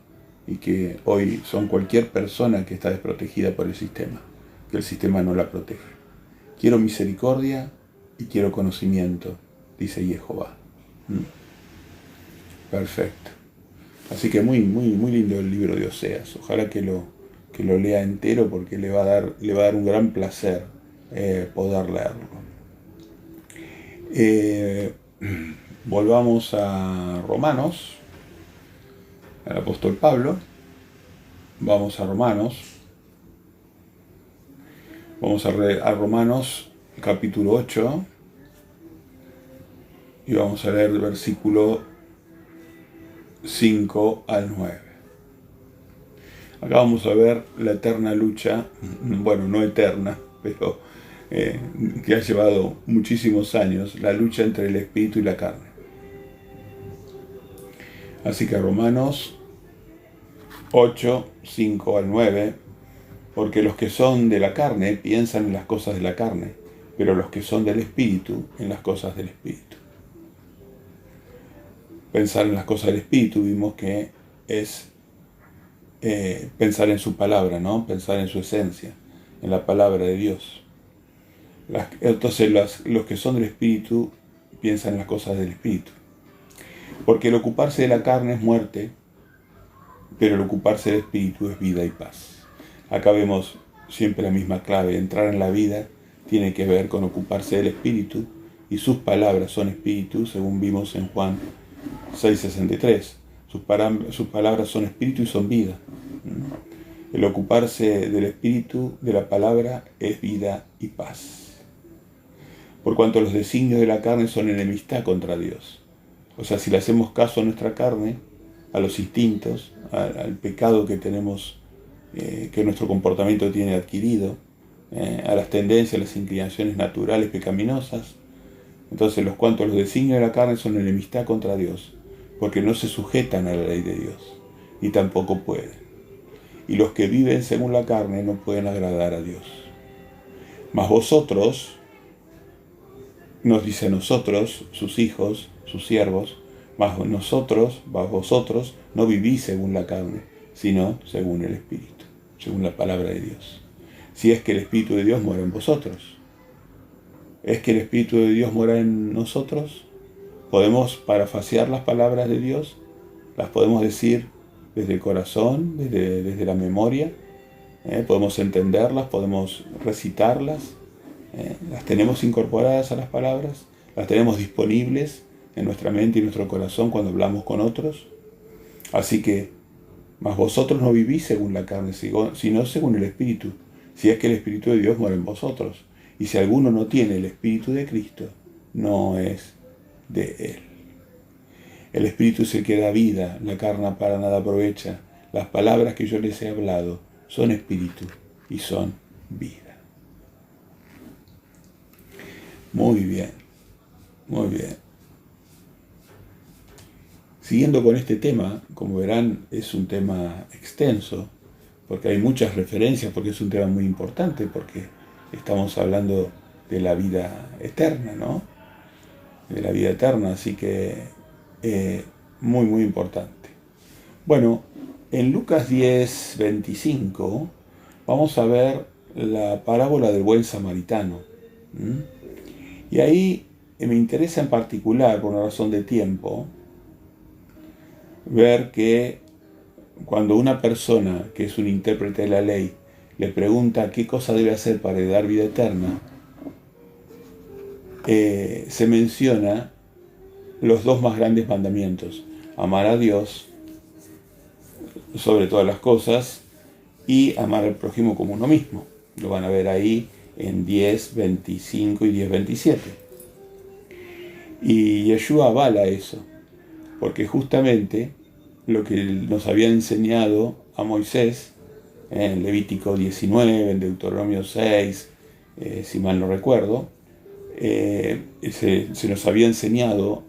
y que hoy son cualquier persona que está desprotegida por el sistema, que el sistema no la protege. Quiero misericordia y quiero conocimiento, dice Jehová. Perfecto. Así que muy lindo el libro de Oseas. Ojalá que lo lea entero, porque le va a dar un gran placer poder leerlo. Volvamos a Romanos, al apóstol Pablo. Vamos a Romanos. Vamos a Romanos capítulo 8 y vamos a leer el versículo 5 al 9. Acá vamos a ver la eterna lucha, bueno, no eterna, pero que ha llevado muchísimos años, la lucha entre el espíritu y la carne. Así que Romanos 8, 5 al 9, porque los que son de la carne piensan en las cosas de la carne, pero los que son del espíritu en las cosas del espíritu. Pensar en las cosas del espíritu vimos que es pensar en su palabra, ¿no? Pensar en su esencia, en la palabra de Dios. Entonces los que son del espíritu piensan en las cosas del espíritu. Porque el ocuparse de la carne es muerte, pero el ocuparse del espíritu es vida y paz. Acá vemos siempre la misma clave: entrar en la vida tiene que ver con ocuparse del espíritu, y sus palabras son espíritu, según vimos en Juan 6:63. Sus palabras son espíritu y son vida. El ocuparse del espíritu, de la palabra, es vida y paz. Por cuanto los designios de la carne son enemistad contra Dios. O sea, si le hacemos caso a nuestra carne, a los instintos, al pecado que tenemos, que nuestro comportamiento tiene adquirido, a las tendencias, a las inclinaciones naturales pecaminosas, entonces los designios de la carne son enemistad contra Dios, porque no se sujetan a la ley de Dios, y tampoco pueden. Y los que viven según la carne no pueden agradar a Dios. Mas vosotros, nos dice nosotros, sus hijos, sus siervos, mas vosotros no vivís según la carne, sino según el Espíritu, según la palabra de Dios. Si es que el Espíritu de Dios mora en vosotros. ¿Es que el Espíritu de Dios mora en nosotros? ¿Podemos parafasear las palabras de Dios? ¿Las podemos decir desde el corazón, desde la memoria? ¿Podemos entenderlas? ¿Podemos recitarlas? ¿Las tenemos incorporadas a las palabras? ¿Las tenemos disponibles en nuestra mente y nuestro corazón cuando hablamos con otros? Así que, mas vosotros no vivís según la carne, sino según el Espíritu, si es que el Espíritu de Dios mora en vosotros. Y si alguno no tiene el Espíritu de Cristo, no es de Él. El Espíritu es el que da vida, la carne para nada aprovecha. Las palabras que yo les he hablado son Espíritu y son vida. Muy bien. Muy bien. Siguiendo con este tema, como verán, es un tema extenso, porque hay muchas referencias, porque es un tema muy importante, porque estamos hablando de la vida eterna, ¿no? De la vida eterna, así que muy, muy importante. Bueno, en Lucas 10, 25, vamos a ver la parábola del buen samaritano. Y ahí me interesa en particular, por una razón de tiempo, ver que cuando una persona que es un intérprete de la ley le pregunta qué cosa debe hacer para heredar vida eterna, se menciona los dos más grandes mandamientos: amar a Dios sobre todas las cosas y amar al prójimo como uno mismo. Lo van a ver ahí en 10.25 y 10.27. Y Yeshua avala eso, porque justamente lo que nos había enseñado a Moisés en Levítico 19, en Deuteronomio 6, si mal no recuerdo, se nos había enseñado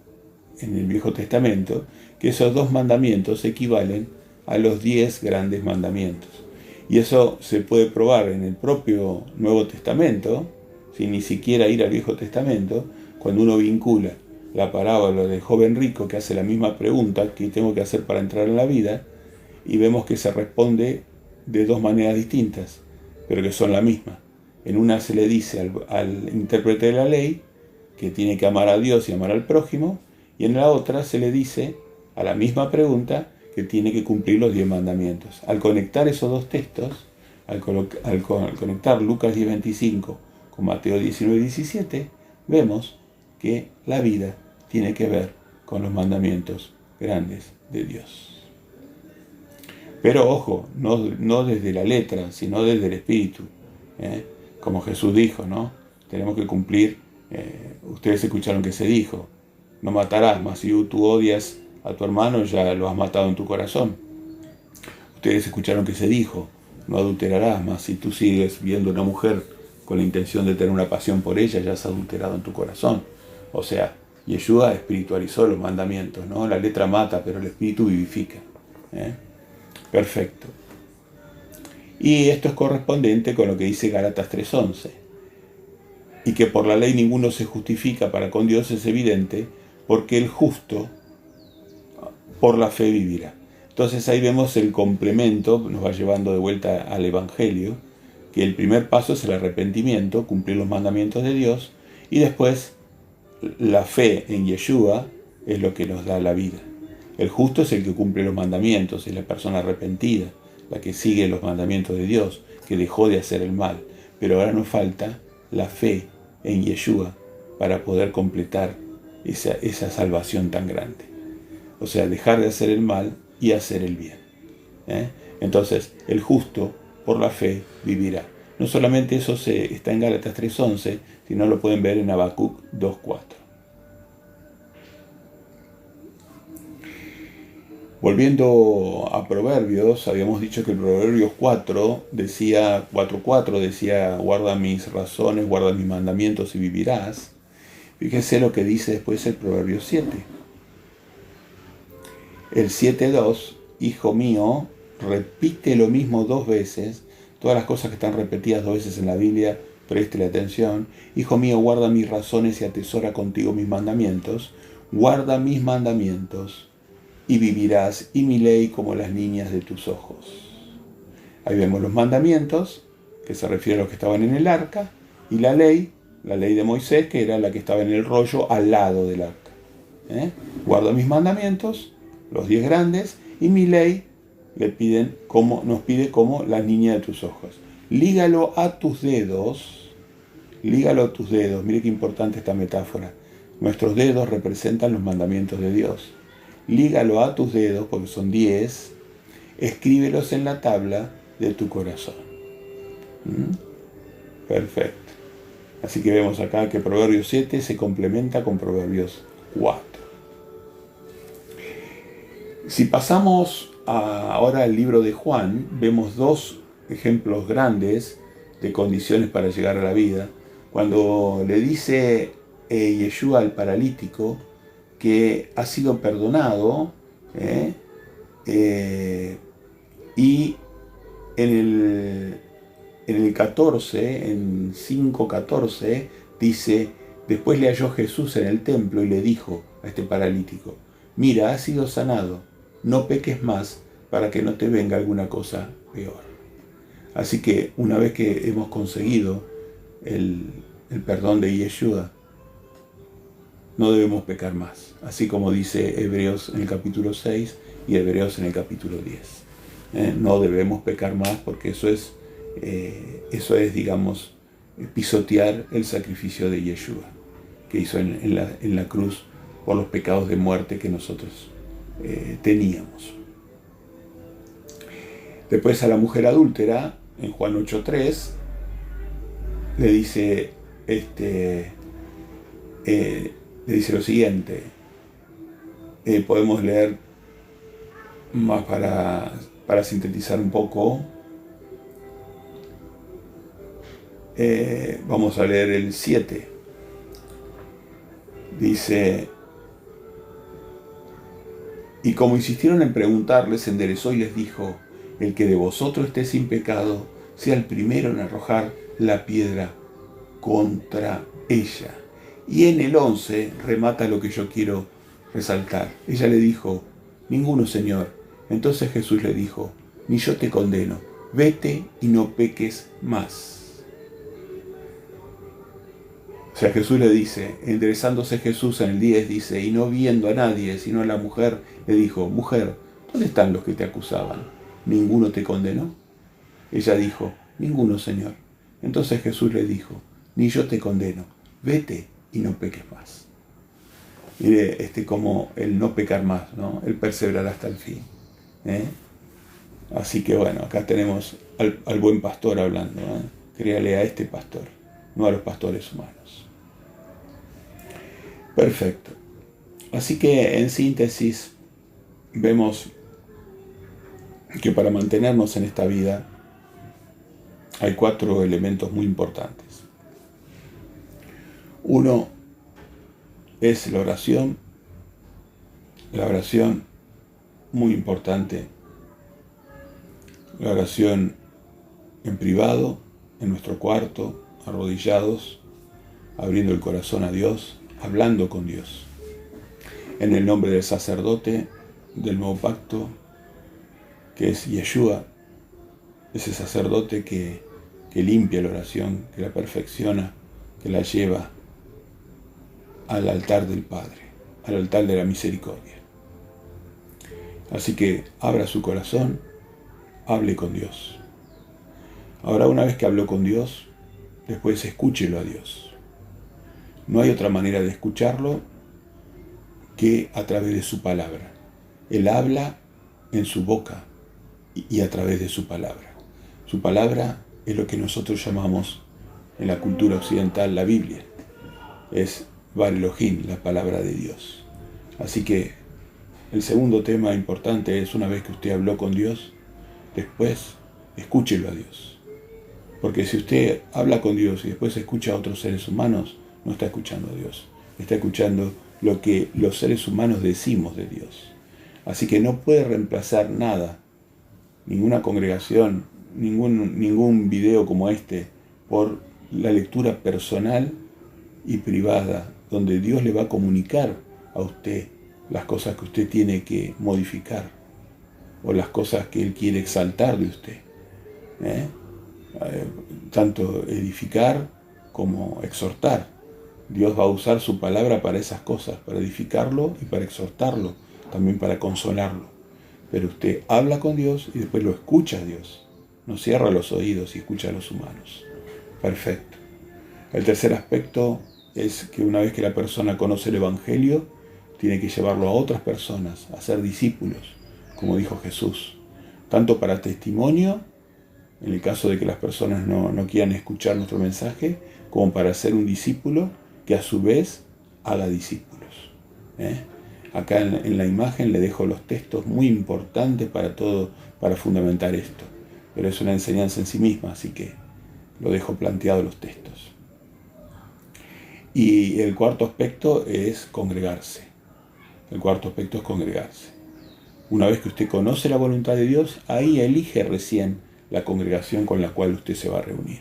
en el Viejo Testamento que esos dos mandamientos equivalen a los 10 grandes mandamientos. Y eso se puede probar en el propio Nuevo Testamento, sin ni siquiera ir al Viejo Testamento, cuando uno vincula la parábola del joven rico que hace la misma pregunta: ¿qué tengo que hacer para entrar en la vida? Y vemos que se responde de dos maneras distintas, pero que son la misma. En una se le dice al intérprete de la ley que tiene que amar a Dios y amar al prójimo, y en la otra se le dice a la misma pregunta que tiene que cumplir los 10 mandamientos. Al conectar esos dos textos, al conectar Lucas 10.25 con Mateo 19.17, vemos que la vida tiene que ver con los mandamientos grandes de Dios. Pero ojo, no desde la letra, sino desde el espíritu. Como Jesús dijo, ¿no? Tenemos que cumplir, ustedes escucharon que se dijo: no matarás, mas si tú odias a tu hermano, ya lo has matado en tu corazón. Ustedes escucharon que se dijo: no adulterarás, mas si tú sigues viendo a una mujer con la intención de tener una pasión por ella, ya has adulterado en tu corazón. O sea, Yeshua espiritualizó los mandamientos, ¿no? La letra mata, pero el espíritu vivifica. Perfecto. Y esto es correspondiente con lo que dice Gálatas 3:11. Y que por la ley ninguno se justifica para con Dios es evidente, porque el justo por la fe vivirá. Entonces ahí vemos el complemento, nos va llevando de vuelta al Evangelio, que el primer paso es el arrepentimiento, cumplir los mandamientos de Dios, y después la fe en Yeshua es lo que nos da la vida. El justo es el que cumple los mandamientos, es la persona arrepentida, la que sigue los mandamientos de Dios, que dejó de hacer el mal. Pero ahora nos falta la fe en Yeshua para poder completar esa salvación tan grande. O sea, dejar de hacer el mal y hacer el bien. Entonces, el justo por la fe vivirá. No solamente eso está en Gálatas 3:11, sino lo pueden ver en Habacuc 2:4. Volviendo a Proverbios, habíamos dicho que el Proverbios 4:4 decía: guarda mis razones, guarda mis mandamientos y vivirás. Fíjese lo que dice después el Proverbios 7. El 7:2, hijo mío, repite lo mismo 2 veces. Todas las cosas que están repetidas 2 veces en la Biblia, préstele atención. Hijo mío, guarda mis razones y atesora contigo mis mandamientos. Guarda mis mandamientos y vivirás, y mi ley como las niñas de tus ojos. Ahí vemos los mandamientos, que se refiere a los que estaban en el arca, y la ley de Moisés, que era la que estaba en el rollo al lado del arca. Guarda mis mandamientos, los 10 grandes, y mi ley nos pide como la niña de tus ojos. Lígalo a tus dedos, mire qué importante esta metáfora. Nuestros dedos representan los mandamientos de Dios. Lígalo a tus dedos, porque son 10, escríbelos en la tabla de tu corazón. Perfecto. Así que vemos acá que Proverbios 7 se complementa con Proverbios 4. Si pasamos ahora al libro de Juan, vemos 2 ejemplos grandes de condiciones para llegar a la vida. Cuando le dice Yeshua al paralítico que ha sido perdonado, y en el 14, en 5:14, dice: después le halló Jesús en el templo y le dijo a este paralítico: mira, has sido sanado, no peques más para que no te venga alguna cosa peor. Así que una vez que hemos conseguido el perdón de Yeshua, no debemos pecar más, así como dice Hebreos en el capítulo 6 y Hebreos en el capítulo 10. No debemos pecar más, porque eso es, digamos, pisotear el sacrificio de Yeshua, que hizo en la cruz por los pecados de muerte que nosotros teníamos. Después a la mujer adúltera, en Juan 8:3, le dice lo siguiente. Podemos leer más para sintetizar un poco. Vamos a leer el 7. Dice: y como insistieron en preguntarle, se enderezó y les dijo: el que de vosotros esté sin pecado, sea el primero en arrojar la piedra contra ella. Y en el 11 remata lo que yo quiero resaltar. Ella le dijo: ninguno, Señor. Entonces Jesús le dijo: ni yo te condeno, vete y no peques más. O sea, Jesús le dice, enderezándose Jesús en el 10, dice: y no viendo a nadie, sino a la mujer, le dijo: mujer, ¿dónde están los que te acusaban? ¿Ninguno te condenó? Ella dijo: ninguno, Señor. Entonces Jesús le dijo: ni yo te condeno, vete y no peques más. Mire, como el no pecar más, ¿no? El perseverar hasta el fin. Así que bueno, acá tenemos al buen pastor hablando. Créale a este pastor, no a los pastores humanos. Perfecto. Así que en síntesis, vemos que para mantenernos en esta vida hay 4 elementos muy importantes. Uno es la oración muy importante, la oración en privado, en nuestro cuarto, arrodillados, abriendo el corazón a Dios, hablando con Dios, en el nombre del sacerdote del nuevo pacto, que es Yeshua, ese sacerdote que limpia la oración, que la perfecciona, que la lleva al altar del Padre, al altar de la misericordia. Así que abra su corazón, hable con Dios. Ahora, una vez que habló con Dios, después escúchelo a Dios. No hay otra manera de escucharlo que a través de su palabra. Él habla en su boca y a través de su palabra. Su palabra es lo que nosotros llamamos en la cultura occidental la Biblia. Es Bar Elohim, la palabra de Dios. Así que el segundo tema importante es, una vez que usted habló con Dios, después escúchelo a Dios. Porque si usted habla con Dios y después escucha a otros seres humanos, no está escuchando a Dios. Está escuchando lo que los seres humanos decimos de Dios. Así que no puede reemplazar nada, ninguna congregación, ningún video como este, por la lectura personal y privada, donde Dios le va a comunicar a usted las cosas que usted tiene que modificar o las cosas que Él quiere exaltar de usted. Tanto edificar como exhortar. Dios va a usar su palabra para esas cosas, para edificarlo y para exhortarlo, también para consolarlo. Pero usted habla con Dios y después lo escucha a Dios. No cierra los oídos y escucha a los humanos. Perfecto. El tercer aspecto es que una vez que la persona conoce el Evangelio, tiene que llevarlo a otras personas, a ser discípulos, como dijo Jesús. Tanto para testimonio, en el caso de que las personas no quieran escuchar nuestro mensaje, como para ser un discípulo que a su vez haga discípulos. Acá en la imagen le dejo los textos muy importantes para fundamentar esto. Pero es una enseñanza en sí misma, así que lo dejo planteado los textos. Y el cuarto aspecto es congregarse. El cuarto aspecto es congregarse. Una vez que usted conoce la voluntad de Dios, ahí elige recién la congregación con la cual usted se va a reunir.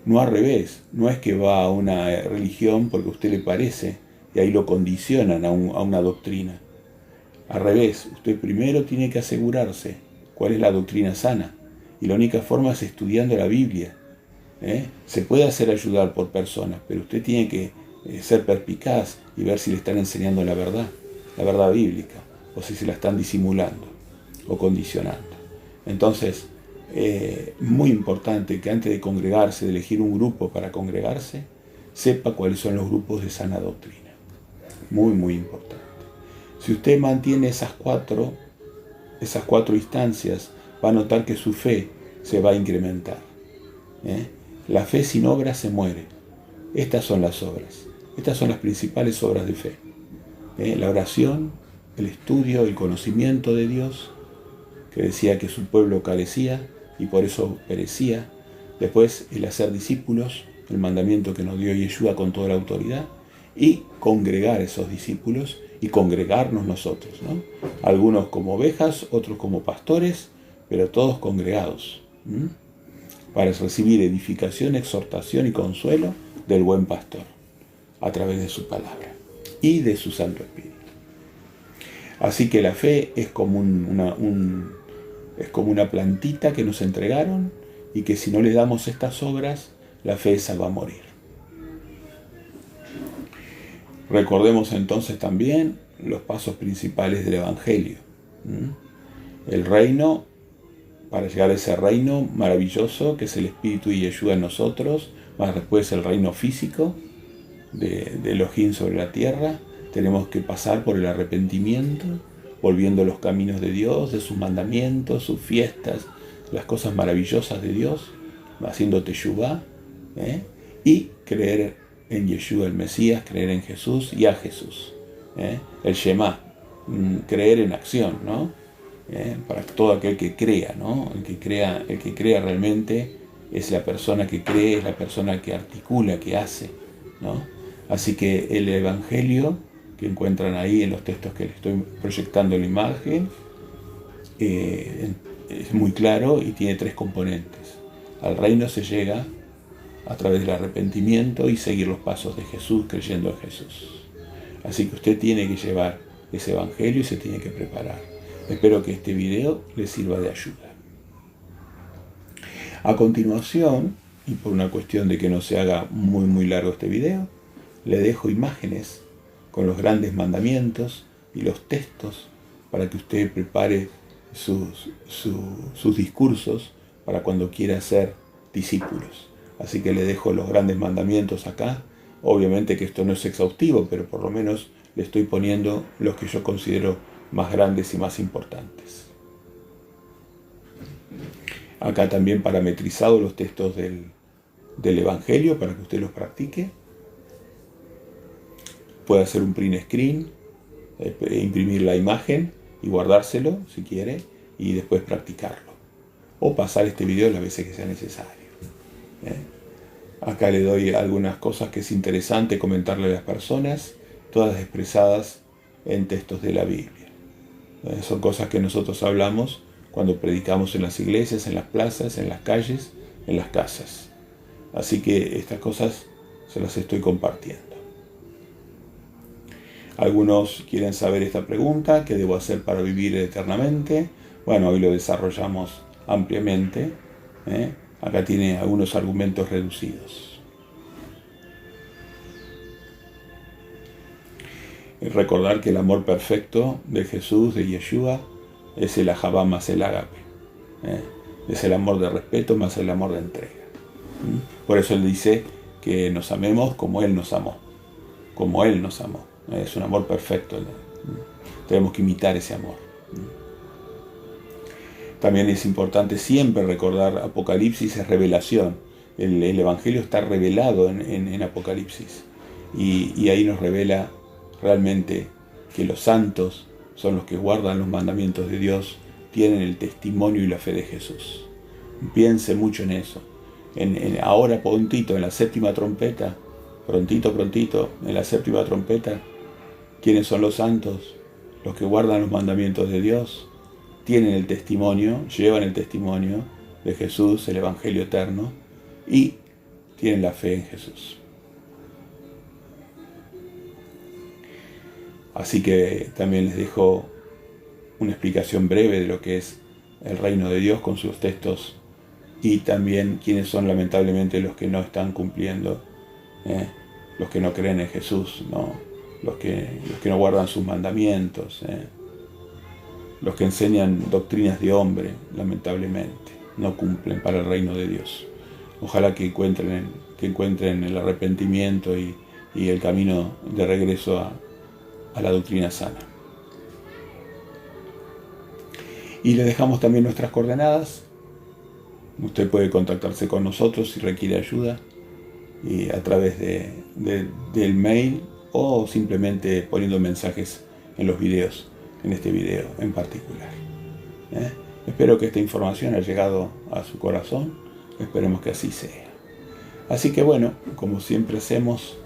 No al revés, no es que va a una religión porque a usted le parece y ahí lo condicionan a una doctrina. Al revés, usted primero tiene que asegurarse cuál es la doctrina sana y la única forma es estudiando la Biblia. Se puede hacer ayudar por personas, pero usted tiene que ser perspicaz y ver si le están enseñando la verdad bíblica, o si se la están disimulando o condicionando. Entonces, muy importante que antes de congregarse, de elegir un grupo para congregarse, sepa cuáles son los grupos de sana doctrina. Muy, muy importante. Si usted mantiene esas cuatro instancias, va a notar que su fe se va a incrementar. La fe sin obras se muere. Estas son las obras. Estas son las principales obras de fe. La oración, el estudio, el conocimiento de Dios, que decía que su pueblo carecía y por eso perecía. Después el hacer discípulos, el mandamiento que nos dio Yeshua con toda la autoridad, y congregar esos discípulos y congregarnos nosotros, ¿no? Algunos como ovejas, otros como pastores, pero todos congregados, para recibir edificación, exhortación y consuelo del buen pastor a través de su palabra y de su Santo Espíritu. Así que la fe es como una plantita que nos entregaron y que si no le damos estas obras, la fe esa va a morir. Recordemos entonces también los pasos principales del Evangelio. El reino, para llegar a ese reino maravilloso que es el Espíritu y Yeshua en nosotros, más después el reino físico de Elohim sobre la tierra, tenemos que pasar por el arrepentimiento, volviendo a los caminos de Dios, de sus mandamientos, sus fiestas, las cosas maravillosas de Dios, haciendo teshuvá, y creer en Yeshua el Mesías, creer en Jesús y a Jesús. El Shema, creer en acción, ¿no? Para todo aquel que crea, ¿no? El que crea realmente es la persona que cree, es la persona que articula, que hace, ¿no? Así que el Evangelio que encuentran ahí en los textos que les estoy proyectando en la imagen es muy claro y tiene 3 componentes. Al reino se llega a través del arrepentimiento y seguir los pasos de Jesús, creyendo en Jesús. Así que usted tiene que llevar ese Evangelio y se tiene que preparar. Espero que este video les sirva de ayuda. A continuación, y por una cuestión de que no se haga muy largo este video, le dejo imágenes con los grandes mandamientos y los textos para que usted prepare sus discursos para cuando quiera ser discípulos. Así que le dejo los grandes mandamientos acá. Obviamente que esto no es exhaustivo, pero por lo menos le estoy poniendo los que yo considero más grandes y más importantes. Acá también parametrizados los textos del Evangelio para que usted los practique. Puede hacer un print screen, imprimir la imagen y guardárselo si quiere y después practicarlo. O pasar este video las veces que sea necesario. Acá le doy algunas cosas que es interesante comentarle a las personas, todas expresadas en textos de la Biblia. Son cosas que nosotros hablamos cuando predicamos en las iglesias, en las plazas, en las calles, en las casas. Así que estas cosas se las estoy compartiendo. Algunos quieren saber esta pregunta, ¿qué debo hacer para vivir eternamente? Bueno, hoy lo desarrollamos ampliamente. Acá tiene algunos argumentos reducidos. Y recordar que el amor perfecto de Jesús, de Yeshua, es el ahabá más el ágape. Es el amor de respeto más el amor de entrega. Por eso Él dice que nos amemos como Él nos amó. Como Él nos amó. Es un amor perfecto. Tenemos que imitar ese amor. También es importante siempre recordar Apocalipsis es revelación. El Evangelio está revelado en Apocalipsis. Y ahí nos revela realmente que los santos son los que guardan los mandamientos de Dios, tienen el testimonio y la fe de Jesús. Piense mucho en eso. Ahora prontito, en la 7ª trompeta, prontito, en la séptima trompeta, ¿quiénes son los santos? Los que guardan los mandamientos de Dios, tienen el testimonio, llevan el testimonio de Jesús, el Evangelio eterno, y tienen la fe en Jesús. Así que también les dejo una explicación breve de lo que es el reino de Dios con sus textos y también quiénes son lamentablemente los que no están cumpliendo, los que no creen en Jesús, ¿no? Los que no guardan sus mandamientos, los que enseñan doctrinas de hombre, lamentablemente, no cumplen para el reino de Dios. Ojalá que encuentren el arrepentimiento y el camino de regreso a la doctrina sana. Y le dejamos también nuestras coordenadas. Usted puede contactarse con nosotros si requiere ayuda y a través del mail o simplemente poniendo mensajes en los videos, en este video en particular. Espero que esta información haya llegado a su corazón. Esperemos que así sea. Así que bueno, como siempre hacemos,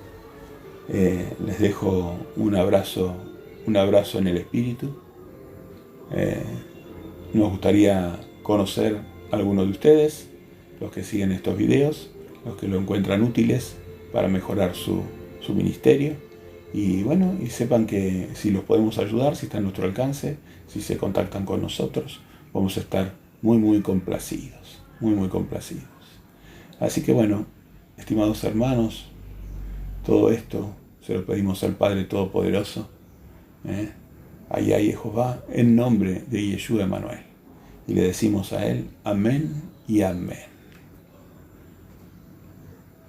les dejo un abrazo en el espíritu. Nos gustaría conocer a algunos de ustedes, los que siguen estos videos, los que lo encuentran útiles para mejorar su ministerio. Y bueno, y sepan que si los podemos ayudar, si está a nuestro alcance, si se contactan con nosotros, vamos a estar muy complacidos, muy complacidos. Así que bueno, estimados hermanos, todo esto se lo pedimos al Padre Todopoderoso, Allá Jehová, en nombre de Yeshua Emanuel. Y le decimos a Él, amén y amén.